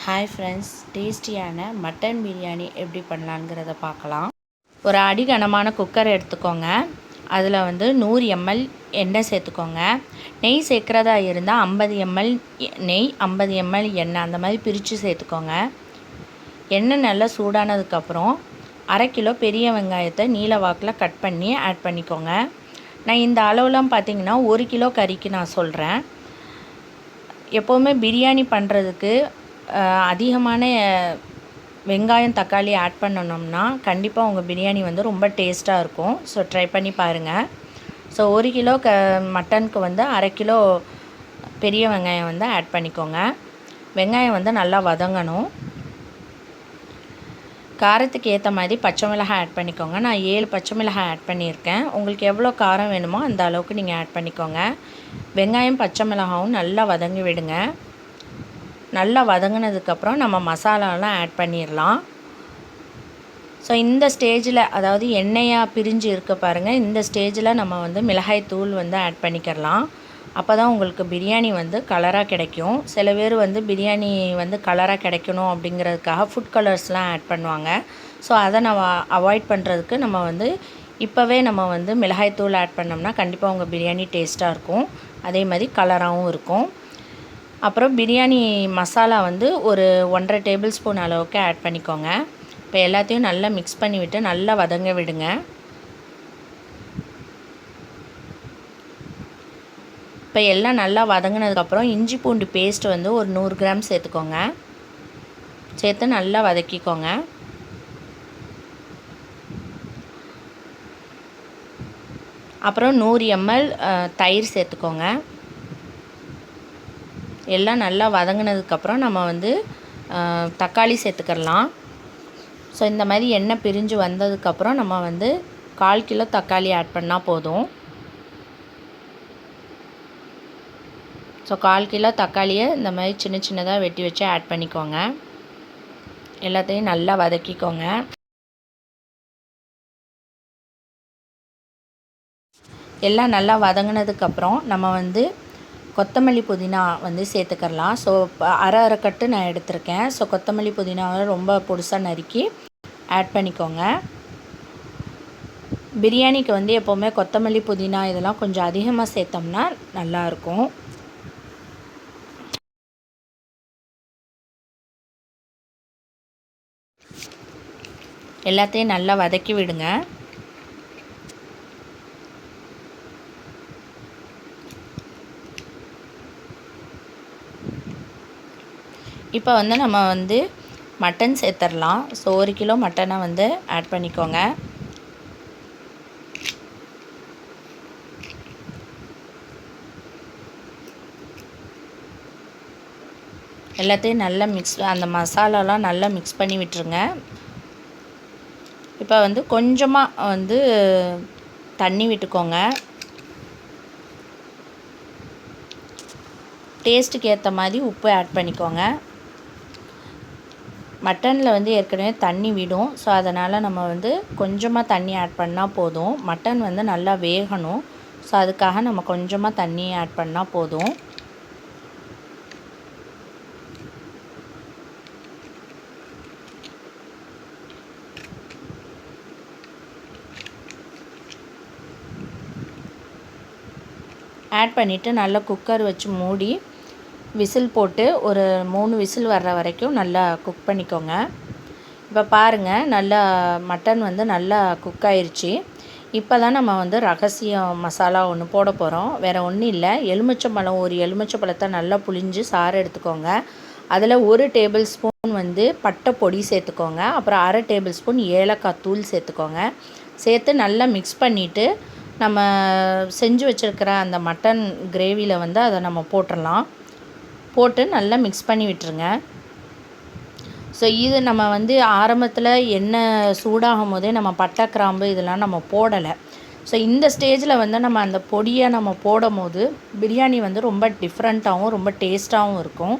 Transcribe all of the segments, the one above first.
Hi friends, டேஸ்டியான mutton biryani எப்படி பண்ணலாங்கிறத பார்க்கலாம். ஒரு அடிகனமான குக்கர் எடுத்துக்கோங்க. அதில் 100 ml எண்ணெய் சேர்த்துக்கோங்க. நெய் சேர்க்குறதா இருந்தால் 50 ml நெய், 50 ml எண்ணெய் அந்த மாதிரி பிரித்து சேர்த்துக்கோங்க. எண்ணெய் நல்லா சூடானதுக்கப்புறம் 1/2 கிலோ பெரிய வெங்காயத்தை நீல வாக்கில் கட் பண்ணி ஆட் பண்ணிக்கோங்க. நான் இந்த அளவுலாம் பார்த்திங்கன்னா 1 கிலோ கறிக்கு நான் சொல்கிறேன். எப்போவுமே பிரியாணி பண்ணுறதுக்கு அதிகமான வெங்காயம் தக்காளி ஆட் பண்ணணும்னா கண்டிப்பாக உங்கள் பிரியாணி ரொம்ப டேஸ்ட்டாக இருக்கும். ஸோ ட்ரை பண்ணி பாருங்கள். ஸோ 1 கிலோ மட்டனுக்கு 1/2 கிலோ பெரிய வெங்காயம் ஆட் பண்ணிக்கோங்க. வெங்காயம் நல்லா வதங்கணும். காரத்துக்கு ஏற்ற மாதிரி பச்சை மிளகாய் ஆட் பண்ணிக்கோங்க. நான் 7 பச்சை மிளகாய் ஆட் பண்ணியிருக்கேன். உங்களுக்கு எவ்வளோ காரம் வேணுமோ அந்த அளவுக்கு நீங்கள் ஆட் பண்ணிக்கோங்க. வெங்காயம் பச்சை மிளகாயும் நல்லா வதங்கி விடுங்க. நல்லா வதங்கினதுக்கப்புறம் நம்ம மசாலாலாம் ஆட் பண்ணிடலாம். ஸோ இந்த ஸ்டேஜில், அதாவது எண்ணெயாக பிரிஞ்சு இருக்க பாருங்கள், இந்த ஸ்டேஜில் நம்ம மிளகாய் தூள் ஆட் பண்ணிக்கிறலாம். அப்போ தான் உங்களுக்கு பிரியாணி கலராக கிடைக்கும். சில பேர் பிரியாணி கலராக கிடைக்கணும் அப்படிங்கிறதுக்காக ஃபுட் கலர்ஸ்லாம் ஆட் பண்ணுவாங்க. ஸோ அதை நம்ம அவாய்ட் பண்ணுறதுக்கு நம்ம இப்போவே நம்ம மிளகாய் தூள் ஆட் பண்ணோம்னா கண்டிப்பாக உங்கள் பிரியாணி டேஸ்ட்டாக இருக்கும். அதே மாதிரி கலராகவும் இருக்கும். அப்புறம் பிரியாணி மசாலா ஒரு 1.5 டேபிள் ஸ்பூன் அளவுக்கு ஆட் பண்ணிக்கோங்க. இப்போ எல்லாத்தையும் நல்லா மிக்ஸ் பண்ணி விட்டு நல்லா வதங்க விடுங்க. இப்போ எல்லாம் நல்லா வதங்கினதுக்கப்புறம் இஞ்சி பூண்டு பேஸ்ட் ஒரு 100 கிராம் சேர்த்துக்கோங்க. சேர்த்து நல்லா வதக்கிக்கோங்க. அப்புறம் 100 ml தயிர் சேர்த்துக்கோங்க. எல்லாம் நல்லா வதங்கினதுக்கப்புறம் நம்ம தக்காளி சேர்த்துக்கலாம். ஸோ இந்த மாதிரி எண்ணெய் பிரிஞ்சு வந்ததுக்கப்புறம் நம்ம 1/4 கிலோ தக்காளி ஆட் பண்ணால் போதும். ஸோ 1/4 கிலோ தக்காளியை இந்த மாதிரி சின்ன சின்னதாக வெட்டி வச்சு ஆட் பண்ணிக்கோங்க. எல்லாத்தையும் நல்லா வதக்கிக்கோங்க. எல்லாம் நல்லா வதங்கினதுக்கப்புறம் நம்ம கொத்தமல்லி புதினா சேர்த்துக்கலாம். ஸோ அரை கட்டு நான் எடுத்திருக்கேன். ஸோ கொத்தமல்லி புதினாவை ரொம்ப பொடிசாக நறுக்கி ஆட் பண்ணிக்கோங்க. பிரியாணிக்கு எப்போவுமே கொத்தமல்லி புதினா இதெல்லாம் கொஞ்சம் அதிகமாக சேர்த்தோம்னா நல்லாயிருக்கும். எல்லாத்தையும் நல்லா வதக்கி விடுங்க. இப்போ நம்ம மட்டன் சேர்த்துடலாம். ஸோ 1 கிலோ மட்டனை ஆட் பண்ணிக்கோங்க. எல்லாத்தையும் நல்லா அந்த மசாலாலாம் நல்லா மிக்ஸ் பண்ணி விட்டுருங்க. இப்போ கொஞ்சமாக தண்ணி விட்டுக்கோங்க. டேஸ்ட்டுக்கு ஏற்ற மாதிரி உப்பு ஆட் பண்ணிக்கோங்க. மட்டனில் ஏற்கனவே தண்ணி விடும். ஸோ அதனால் நம்ம கொஞ்சமாக தண்ணி ஆட் பண்ணால் போதும். மட்டன் நல்லா வேகணும். ஸோ அதுக்காக நம்ம கொஞ்சமாக தண்ணி ஆட் பண்ணால் போதும். ஆட் பண்ணிவிட்டு நல்லா குக்கர் வச்சு மூடி விசில் போட்டு ஒரு 3 விசில் வர்ற வரைக்கும் நல்லா குக் பண்ணிக்கோங்க. இப்போ பாருங்கள், நல்லா மட்டன் நல்லா குக் ஆயிடுச்சு. இப்போ தான் நம்ம ரகசிய மசாலா ஒன்று போட போகிறோம். வேறு ஒன்றும் இல்லை, எலுமிச்சம்பழம், ஒரு எலுமிச்சம்பழத்தை நல்லா புழிஞ்சு சாறு எடுத்துக்கோங்க. அதில் 1 டேபிள் ஸ்பூன் பட்டை பொடி சேர்த்துக்கோங்க. அப்புறம் 1/2 டேபிள் ஸ்பூன் ஏலக்காய் தூள் சேர்த்துக்கோங்க. சேர்த்து நல்லா மிக்ஸ் பண்ணிவிட்டு நம்ம செஞ்சு வச்சுருக்கிற அந்த மட்டன் கிரேவியில் அதை நம்ம போட்டுடலாம். போட்டு நல்லா மிக்ஸ் பண்ணி விட்டுருங்க. ஸோ இது நம்ம ஆரம்பத்தில் எண்ணெய் சூடாகும் போதே நம்ம பட்டை கிராம்பு இதெல்லாம் நம்ம போடலை. ஸோ இந்த ஸ்டேஜில் நம்ம அந்த பொடியை நம்ம போடும் போது பிரியாணி ரொம்ப டிஃப்ரெண்ட்டாகவும் ரொம்ப டேஸ்ட்டாகவும் இருக்கும்.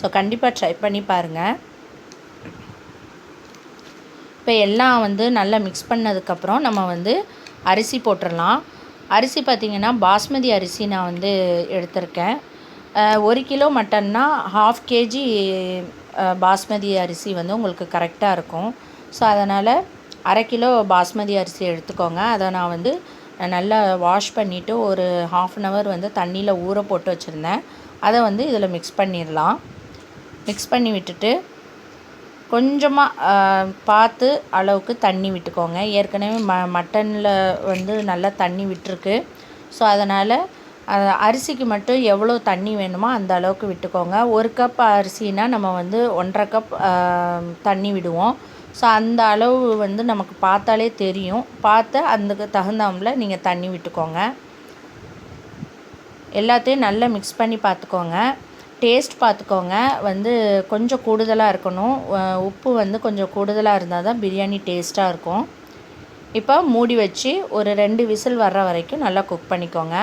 ஸோ கண்டிப்பாக ட்ரை பண்ணி பாருங்கள். இப்போ எல்லாம் நல்லா மிக்ஸ் பண்ணதுக்கப்புறம் நம்ம அரிசி போட்டுடலாம். அரிசி பார்த்திங்கன்னா பாஸ்மதி அரிசி நான் எடுத்திருக்கேன். 1 கிலோ மட்டன்னா 1/2 கேஜி பாஸ்மதி அரிசி வந்து உங்களுக்கு கரெக்டாக இருக்கும். ஸோ அதனால் 1/2 கிலோ பாஸ்மதி அரிசி எடுத்துக்கோங்க. அதை நான் வந்து நல்லா வாஷ் பண்ணிவிட்டு ஒரு 1/2 அன் ஹவர் வந்து தண்ணியில் ஊற போட்டு வச்சுருந்தேன். அதை வந்து இதில் மிக்ஸ் பண்ணிடலாம். மிக்ஸ் பண்ணி விட்டுட்டு கொஞ்சமாக பார்த்து அளவுக்கு தண்ணி விட்டுக்கோங்க. ஏற்கனவே மட்டனில் வந்து நல்லா தண்ணி விட்டுருக்கு. ஸோ அதனால் அரிசிக்கு மட்டும் எவ்வளோ தண்ணி வேணுமோ அந்த அளவுக்கு விட்டுக்கோங்க. 1 கப் அரிசினா நம்ம வந்து 1/2 கப் தண்ணி விடுவோம். ஸோ அந்த அளவு வந்து நமக்கு பார்த்தாலே தெரியும். பார்த்து அதுக்கு தகுந்தாமல் நீங்கள் தண்ணி விட்டுக்கோங்க. எல்லாத்தையும் நல்லா மிக்ஸ் பண்ணி பார்த்துக்கோங்க. டேஸ்ட் பார்த்துக்கோங்க. வந்து கொஞ்சம் கூடுதலாக இருக்கணும். உப்பு வந்து கொஞ்சம் கூடுதலாக இருந்தால் தான் பிரியாணி டேஸ்ட்டாக இருக்கும். இப்போ மூடி வச்சு ஒரு 2 விசில் வர்ற வரைக்கும் நல்லா குக் பண்ணிக்கோங்க.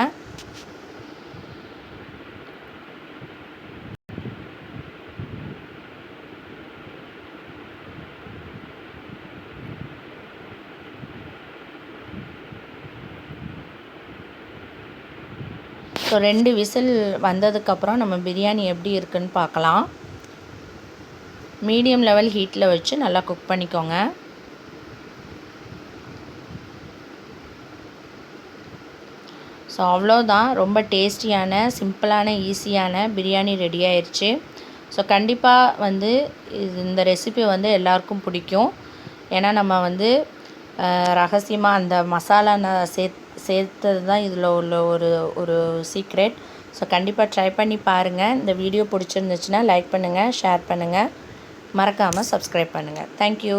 ஸோ 2 விசில் வந்ததுக்கப்புறம் நம்ம பிரியாணி எப்படி இருக்குன்னு பார்க்கலாம். மீடியம் லெவல் ஹீட்டில் வச்சு நல்லா குக் பண்ணிக்கோங்க. ஸோ அவ்வளோதான். ரொம்ப டேஸ்டியான, சிம்பிளான, ஈஸியான பிரியாணி ரெடி ஆயிடுச்சு. ஸோ கண்டிப்பாக வந்து இந்த ரெசிபி வந்து எல்லாருக்கும் பிடிக்கும். ஏன்னா நம்ம வந்து ரகசியமாக அந்த மசாலா சேர்த்தது தான் இதில் உள்ள ஒரு சீக்ரெட். ஸோ கண்டிப்பாக ட்ரை பண்ணி பாருங்கள். இந்த வீடியோ பிடிச்சிருந்துச்சுன்னா லைக் பண்ணுங்கள், ஷேர் பண்ணுங்கள், மறக்காமல் சப்ஸ்கிரைப் பண்ணுங்கள். தேங்க்யூ.